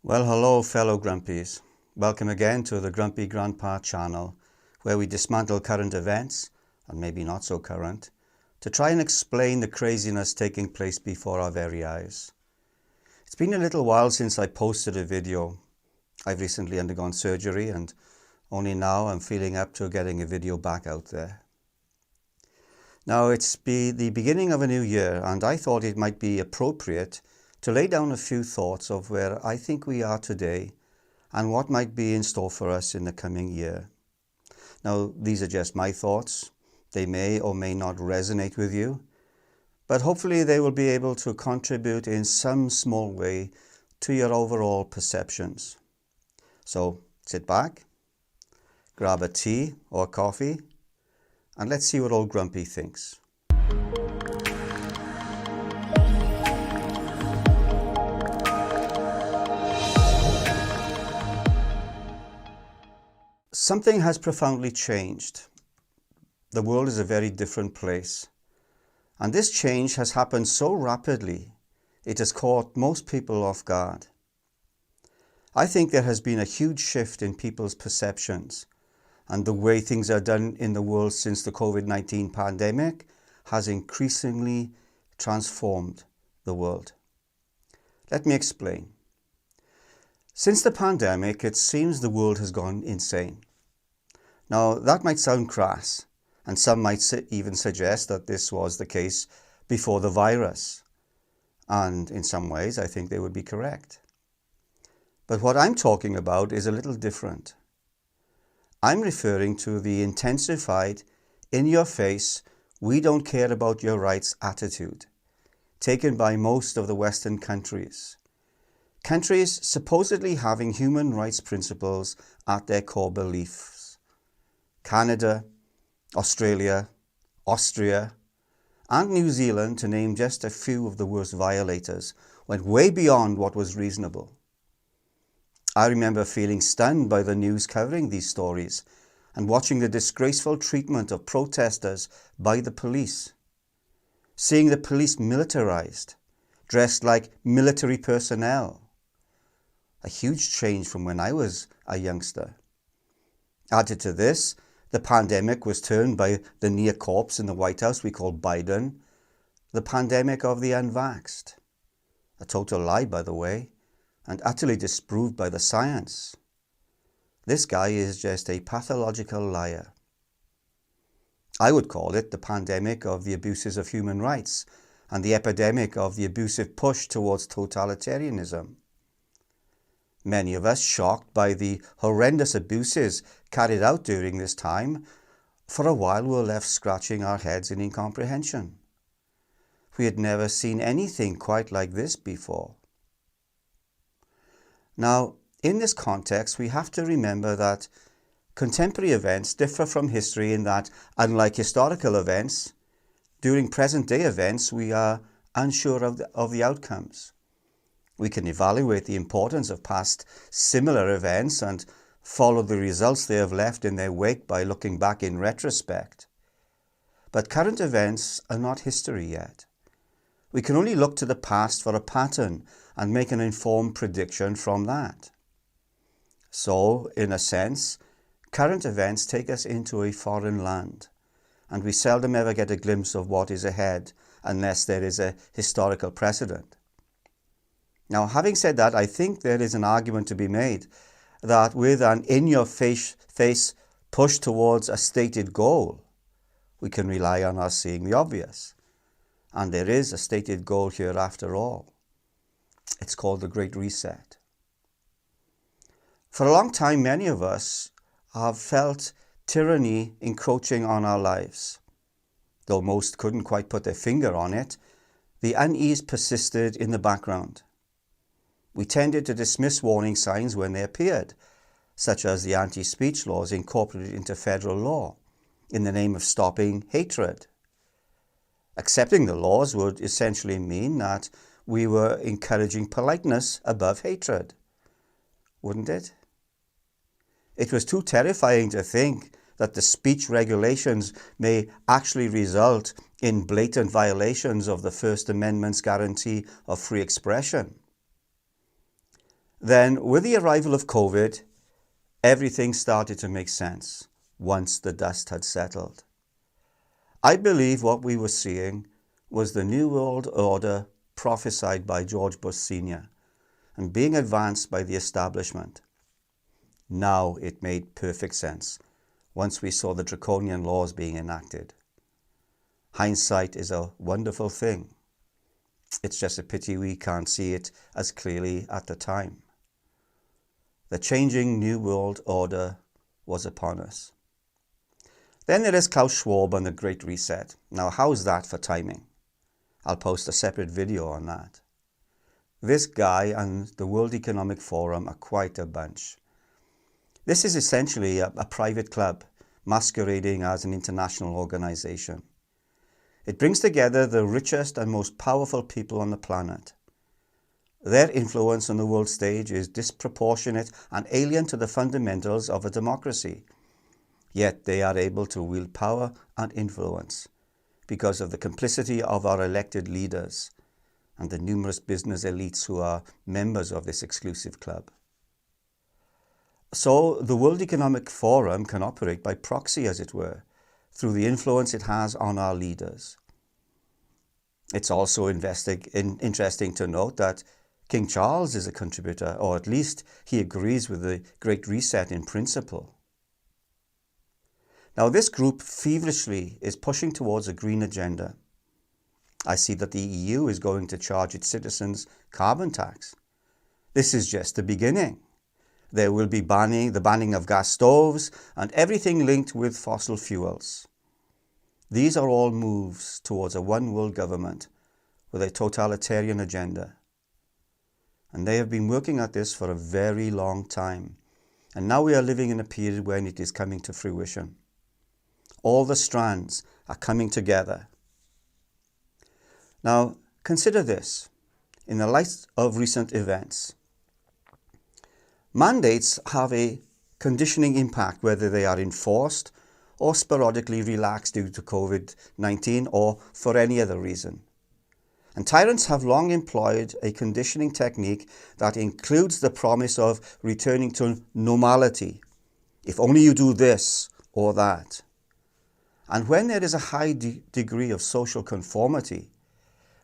Well, hello fellow Grumpies. Welcome again to the Grumpy Grandpa channel, where we dismantle current events, and maybe not so current, to try and explain the craziness taking place before our very eyes. It's been a little while since I posted a video. I've recently undergone surgery and only now I'm feeling up to getting a video back out there. Now it's the beginning of a new year, and I thought it might be appropriate to lay down a few thoughts of where I think we are today and what might be in store for us in the coming year. Now, these are just my thoughts. They may or may not resonate with you, but hopefully they will be able to contribute in some small way to your overall perceptions. So sit back, grab a tea or coffee, and let's see what old Grumpy thinks. Something has profoundly changed. The world is a very different place. And this change has happened so rapidly, it has caught most people off guard. I think there has been a huge shift in people's perceptions, and the way things are done in the world since the COVID-19 pandemic has increasingly transformed the world. Let me explain. Since the pandemic, it seems the world has gone insane. Now, that might sound crass, and some might even suggest that this was the case before the virus. And in some ways, I think they would be correct. But what I'm talking about is a little different. I'm referring to the intensified, in-your-face, we don't care about your rights attitude, taken by most of the Western countries. Countries supposedly having human rights principles at their core beliefs. Canada, Australia, Austria, and New Zealand, to name just a few of the worst violators, went way beyond what was reasonable. I remember feeling stunned by the news covering these stories and watching the disgraceful treatment of protesters by the police. Seeing the police militarized, dressed like military personnel. A huge change from when I was a youngster. Added to this, the pandemic was termed by the near corpse in the White House we call Biden, the pandemic of the unvaxxed. A total lie, by the way, and utterly disproved by the science. This guy is just a pathological liar. I would call it the pandemic of the abuses of human rights and the epidemic of the abusive push towards totalitarianism. Many of us, shocked by the horrendous abuses carried out during this time, for a while were left scratching our heads in incomprehension. We had never seen anything quite like this before. Now, in this context, we have to remember that contemporary events differ from history in that, unlike historical events, during present-day events we are unsure of the outcomes. We can evaluate the importance of past similar events and follow the results they have left in their wake by looking back in retrospect. But current events are not history yet. We can only look to the past for a pattern and make an informed prediction from that. So, in a sense, current events take us into a foreign land, and we seldom ever get a glimpse of what is ahead unless there is a historical precedent. Now, having said that, I think there is an argument to be made that with an in-your-face push towards a stated goal, we can rely on us seeing the obvious. And there is a stated goal here after all. It's called the Great Reset. For a long time, many of us have felt tyranny encroaching on our lives. Though most couldn't quite put their finger on it, the unease persisted in the background. We tended to dismiss warning signs when they appeared, such as the anti-speech laws incorporated into federal law in the name of stopping hatred. Accepting the laws would essentially mean that we were encouraging politeness above hatred, wouldn't it? It was too terrifying to think that the speech regulations may actually result in blatant violations of the First Amendment's guarantee of free expression. Then, with the arrival of COVID, everything started to make sense once the dust had settled. I believe what we were seeing was the New World Order prophesied by George Bush Sr. and being advanced by the establishment. Now it made perfect sense once we saw the draconian laws being enacted. Hindsight is a wonderful thing. It's just a pity we can't see it as clearly at the time. The changing New World Order was upon us. Then there is Klaus Schwab and the Great Reset. Now, how's that for timing? I'll post a separate video on that. This guy and the World Economic Forum are quite a bunch. This is essentially a private club masquerading as an international organization. It brings together the richest and most powerful people on the planet. Their influence on the world stage is disproportionate and alien to the fundamentals of a democracy. Yet they are able to wield power and influence because of the complicity of our elected leaders and the numerous business elites who are members of this exclusive club. So the World Economic Forum can operate by proxy, as it were, through the influence it has on our leaders. It's also interesting to note that King Charles is a contributor, or at least he agrees with the Great Reset in principle. Now, this group feverishly is pushing towards a green agenda. I see that the EU is going to charge its citizens carbon tax. This is just the beginning. There will be the banning of gas stoves and everything linked with fossil fuels. These are all moves towards a one world government with a totalitarian agenda. And they have been working at this for a very long time. And now we are living in a period when it is coming to fruition. All the strands are coming together. Now, consider this in the light of recent events. Mandates have a conditioning impact, whether they are enforced or sporadically relaxed due to COVID-19 or for any other reason. And tyrants have long employed a conditioning technique that includes the promise of returning to normality, if only you do this or that. And when there is a high degree of social conformity,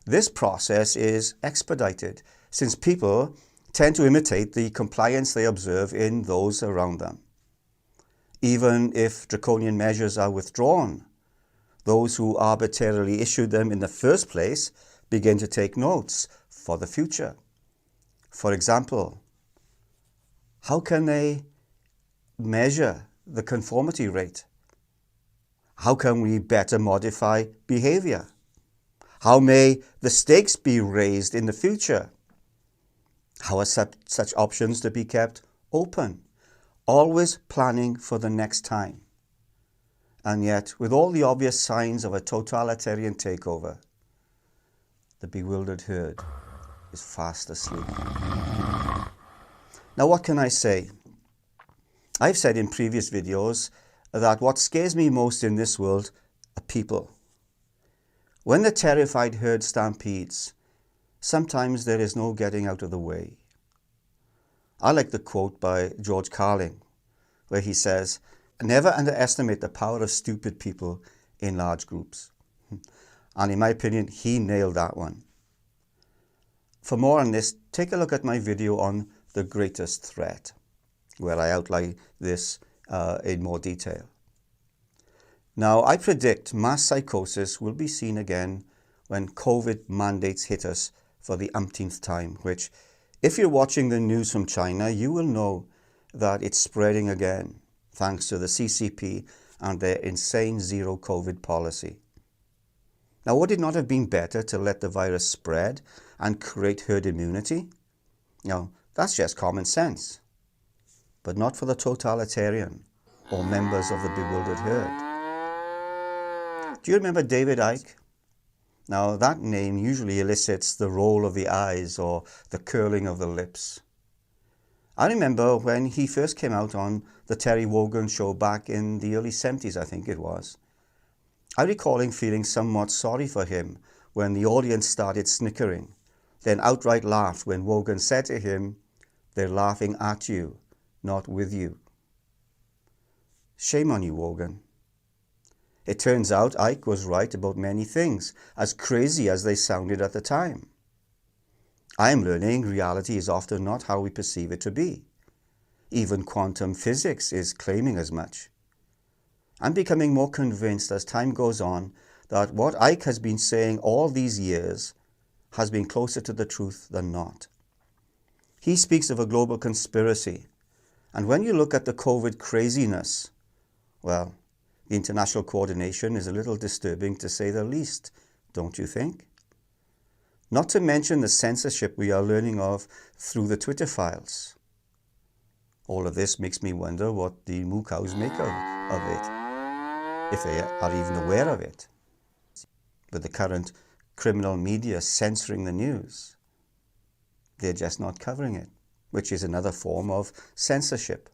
this process is expedited, since people tend to imitate the compliance they observe in those around them. Even if draconian measures are withdrawn, those who arbitrarily issued them in the first place begin to take notes for the future. For example, how can they measure the conformity rate? How can we better modify behavior? How may the stakes be raised in the future? How are such options to be kept open? Always planning for the next time. And yet, with all the obvious signs of a totalitarian takeover, the bewildered herd is fast asleep. Now, what can I say? I've said in previous videos that what scares me most in this world are people. When the terrified herd stampedes, sometimes there is no getting out of the way. I like the quote by George Carlin, where he says, "Never underestimate the power of stupid people in large groups." And in my opinion, he nailed that one. For more on this, take a look at my video on the greatest threat, where I outline this in more detail. Now, I predict mass psychosis will be seen again when COVID mandates hit us for the umpteenth time, which, if you're watching the news from China, you will know that it's spreading again, thanks to the CCP and their insane zero COVID policy. Now, would it not have been better to let the virus spread and create herd immunity? No, that's just common sense, but not for the totalitarian or members of the bewildered herd. Do you remember David Icke? Now, that name usually elicits the roll of the eyes or the curling of the lips. I remember when he first came out on the Terry Wogan show back in the early 70s, I think it was. I recall feeling somewhat sorry for him when the audience started snickering, then outright laughed when Wogan said to him, They're laughing at you, not with you. Shame on you, Wogan. It turns out Ike was right about many things, as crazy as they sounded at the time. I am learning reality is often not how we perceive it to be. Even quantum physics is claiming as much. I'm becoming more convinced as time goes on that what Ike has been saying all these years has been closer to the truth than not. He speaks of a global conspiracy, and when you look at the COVID craziness, well, the international coordination is a little disturbing to say the least, don't you think? Not to mention the censorship we are learning of through the Twitter files. All of this makes me wonder what the moo cows make of it, if they are even aware of it. With the current criminal media censoring the news, they're just not covering it, which is another form of censorship.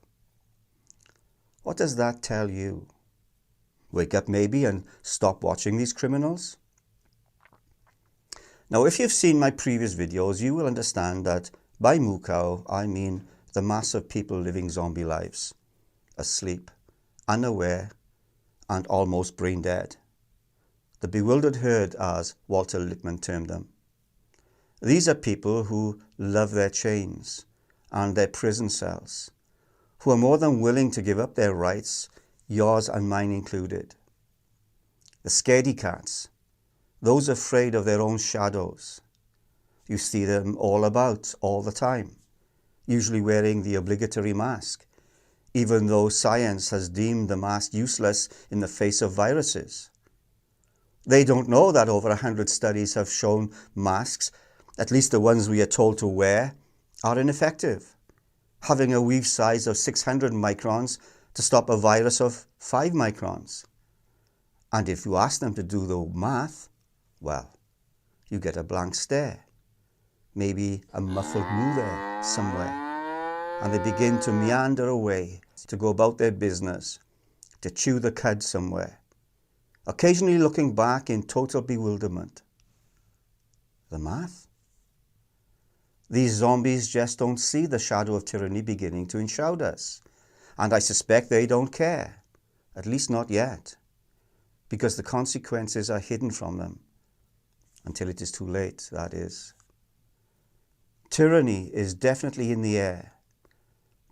What does that tell you? Wake up maybe and stop watching these criminals? Now, if you've seen my previous videos, you will understand that by moo cow, I mean the mass of people living zombie lives, asleep, unaware, and almost brain dead. The bewildered herd, as Walter Lippmann termed them. These are people who love their chains and their prison cells, who are more than willing to give up their rights, yours and mine included. The scaredy cats, those afraid of their own shadows. You see them all about, all the time, usually wearing the obligatory mask, even though science has deemed the mask useless in the face of viruses. They don't know that over 100 studies have shown masks, at least the ones we are told to wear, are ineffective, having a weave size of 600 microns to stop a virus of 5 microns. And if you ask them to do the math, well, you get a blank stare, maybe a muffled moo there somewhere, and they begin to meander away, to go about their business, to chew the cud somewhere, occasionally looking back in total bewilderment. The math? These zombies just don't see the shadow of tyranny beginning to enshroud us, and I suspect they don't care, at least not yet, because the consequences are hidden from them, until it is too late, that is. Tyranny is definitely in the air,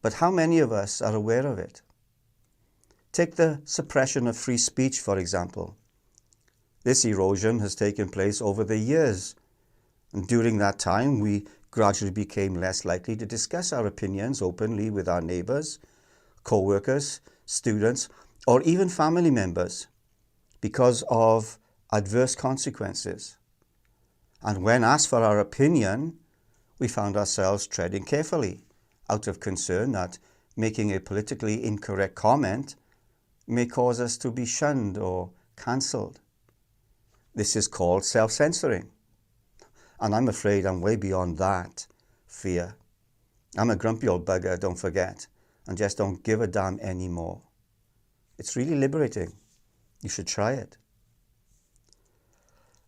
but how many of us are aware of it? Take the suppression of free speech, for example. This erosion has taken place over the years, and during that time we gradually became less likely to discuss our opinions openly with our neighbours, co-workers, students, or even family members because of adverse consequences. And when asked for our opinion, we found ourselves treading carefully out of concern that making a politically incorrect comment may cause us to be shunned or cancelled. This is called self-censoring. And I'm afraid I'm way beyond that fear. I'm a grumpy old bugger, don't forget, and just don't give a damn anymore. It's really liberating. You should try it.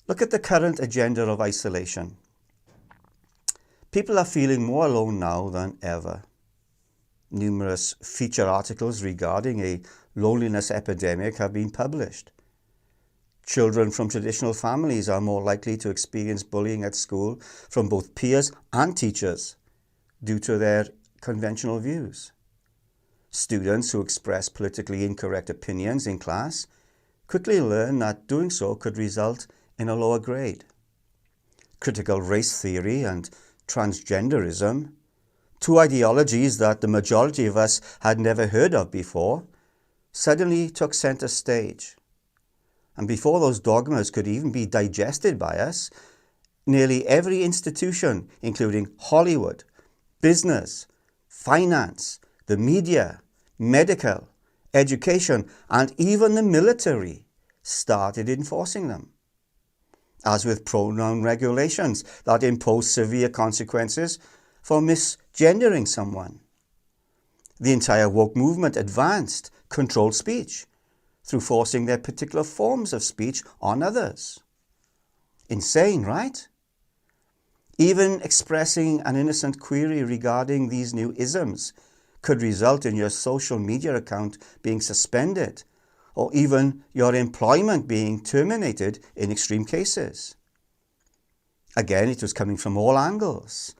Look at the current agenda of isolation. People are feeling more alone now than ever. Numerous feature articles regarding a loneliness epidemic have been published. Children from traditional families are more likely to experience bullying at school from both peers and teachers due to their conventional views. Students who express politically incorrect opinions in class quickly learn that doing so could result in a lower grade. Critical race theory and transgenderism, two ideologies that the majority of us had never heard of before, suddenly took center stage. And before those dogmas could even be digested by us, nearly every institution, including Hollywood, business, finance, the media, medical, education, and even the military, started enforcing them. As with pronoun regulations that impose severe consequences for misgendering someone. The entire woke movement advanced controlled speech through forcing their particular forms of speech on others. Insane, right? Even expressing an innocent query regarding these new isms could result in your social media account being suspended, or even your employment being terminated in extreme cases. Again, it was coming from all angles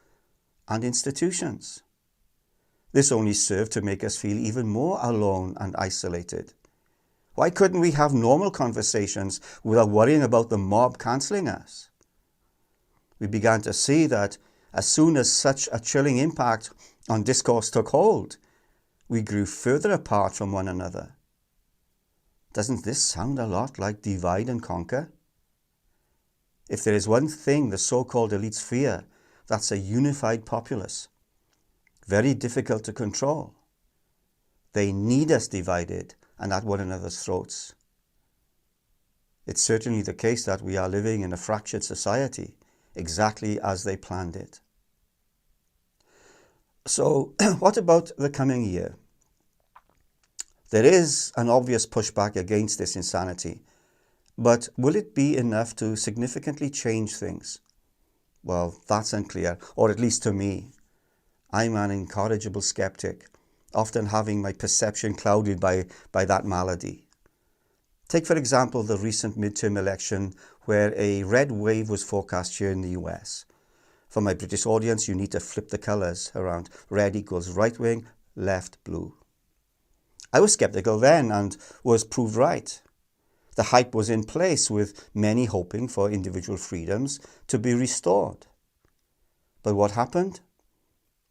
and institutions. This only served to make us feel even more alone and isolated. Why couldn't we have normal conversations without worrying about the mob cancelling us? We began to see that as soon as such a chilling impact on discourse took hold, we grew further apart from one another. Doesn't this sound a lot like divide and conquer? If there is one thing the so-called elites fear, that's a unified populace. Very difficult to control. They need us divided and at one another's throats. It's certainly the case that we are living in a fractured society, exactly as they planned it. So, what about the coming year? There is an obvious pushback against this insanity, but will it be enough to significantly change things? Well, that's unclear, or at least to me. I'm an incorrigible skeptic, often having my perception clouded by that malady. Take, for example, the recent midterm election where a red wave was forecast here in the US. For my British audience, you need to flip the colours around. Red equals right wing, left blue. I was skeptical then and was proved right. The hype was in place, with many hoping for individual freedoms to be restored. But what happened?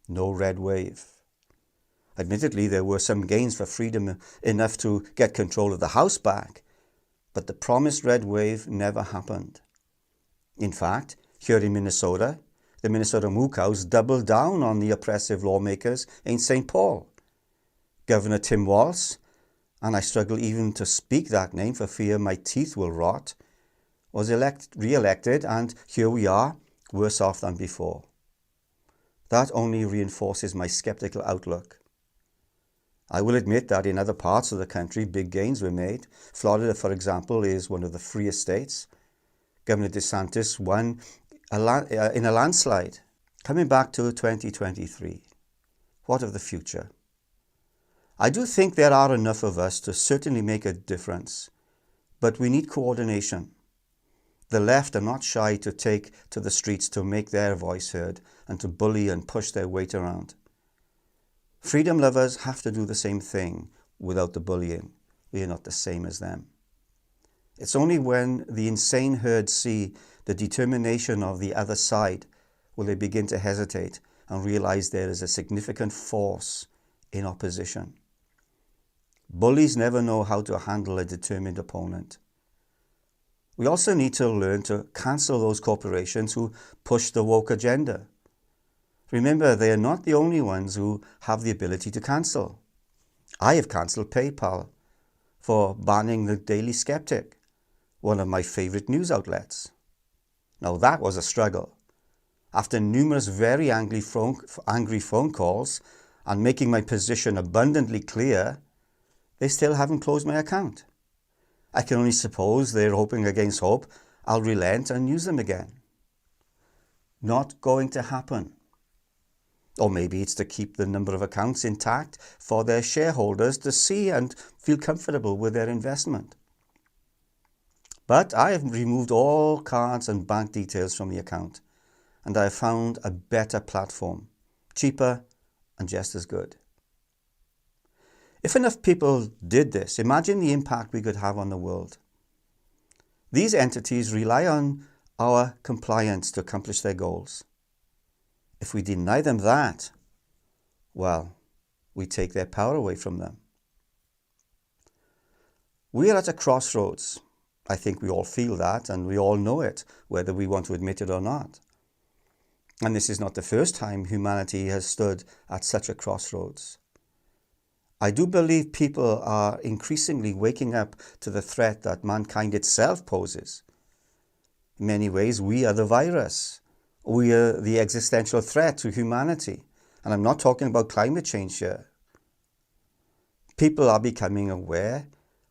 No red wave. Admittedly, there were some gains for freedom enough to get control of the House back, but the promised red wave never happened. In fact, here in Minnesota, the Minnesota Moocows doubled down on the oppressive lawmakers in St. Paul. Governor Tim Walz, and I struggle even to speak that name for fear my teeth will rot, was re-elected, and here we are, worse off than before. That only reinforces my skeptical outlook. I will admit that in other parts of the country, big gains were made. Florida, for example, is one of the freest states. Governor DeSantis won in a landslide. Coming back to 2023, what of the future? I do think there are enough of us to certainly make a difference, but we need coordination. The left are not shy to take to the streets to make their voice heard and to bully and push their weight around. Freedom lovers have to do the same thing without the bullying. We are not the same as them. It's only when the insane herd see the determination of the other side will they begin to hesitate and realize there is a significant force in opposition. Bullies never know how to handle a determined opponent. We also need to learn to cancel those corporations who push the woke agenda. Remember, they are not the only ones who have the ability to cancel. I have cancelled PayPal for banning the Daily Skeptic, one of my favourite news outlets. Now that was a struggle. After numerous very angry phone calls and making my position abundantly clear, they still haven't closed my account. I can only suppose they're hoping against hope I'll relent and use them again. Not going to happen. Or maybe it's to keep the number of accounts intact for their shareholders to see and feel comfortable with their investment. But I have removed all cards and bank details from the account, and I have found a better platform, cheaper and just as good. If enough people did this, imagine the impact we could have on the world. These entities rely on our compliance to accomplish their goals. If we deny them that, well, we take their power away from them. We are at a crossroads. I think we all feel that, and we all know it, whether we want to admit it or not. And this is not the first time humanity has stood at such a crossroads. I do believe people are increasingly waking up to the threat that mankind itself poses. In many ways, we are the virus. We are the existential threat to humanity. And I'm not talking about climate change here. People are becoming aware,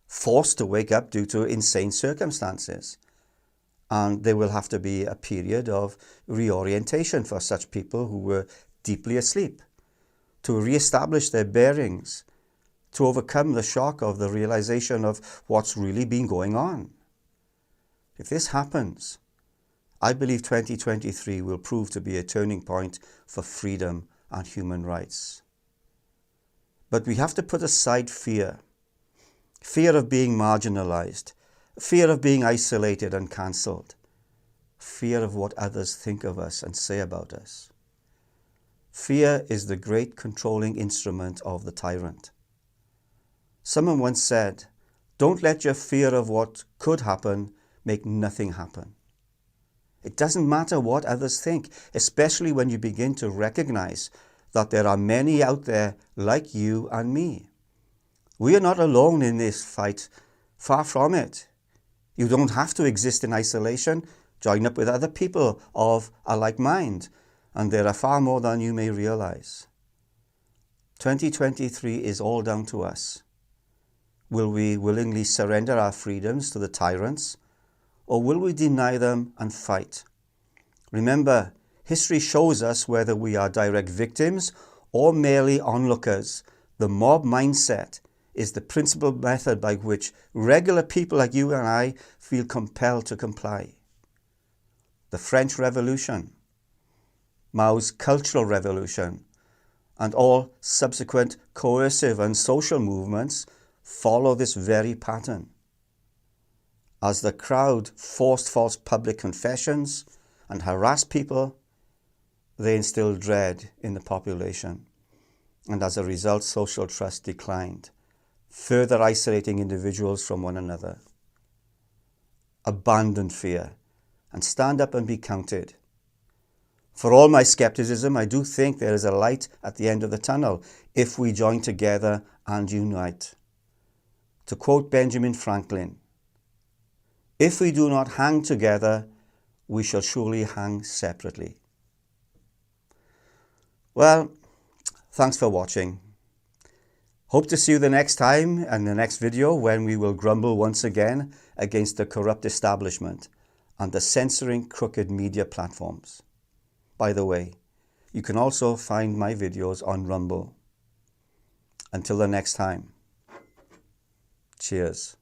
forced to wake up due to insane circumstances. And there will have to be a period of reorientation for such people who were deeply asleep, to re-establish their bearings, to overcome the shock of the realization of what's really been going on. If this happens, I believe 2023 will prove to be a turning point for freedom and human rights. But we have to put aside fear. Fear of being marginalized, fear of being isolated and cancelled, fear of what others think of us and say about us. Fear is the great controlling instrument of the tyrant. Someone once said, "Don't let your fear of what could happen make nothing happen." It doesn't matter what others think, especially when you begin to recognize that there are many out there like you and me. We are not alone in this fight, far from it. You don't have to exist in isolation. Join up with other people of a like mind, and there are far more than you may realize. 2023 is all down to us. Will we willingly surrender our freedoms to the tyrants, or will we deny them and fight? Remember, history shows us whether we are direct victims or merely onlookers. The mob mindset is the principal method by which regular people like you and I feel compelled to comply. The French Revolution, Mao's Cultural Revolution, and all subsequent coercive and social movements follow this very pattern. As the crowd forced false public confessions and harassed people, they instilled dread in the population, and as a result, social trust declined, further isolating individuals from one another. Abandon fear and stand up and be counted. For all my skepticism, I do think there is a light at the end of the tunnel if we join together and unite. To quote Benjamin Franklin, "If we do not hang together, we shall surely hang separately." Well, thanks for watching. Hope to see you the next time and the next video when we will grumble once again against the corrupt establishment and the censoring crooked media platforms. By the way, you can also find my videos on Rumble. Until the next time, cheers.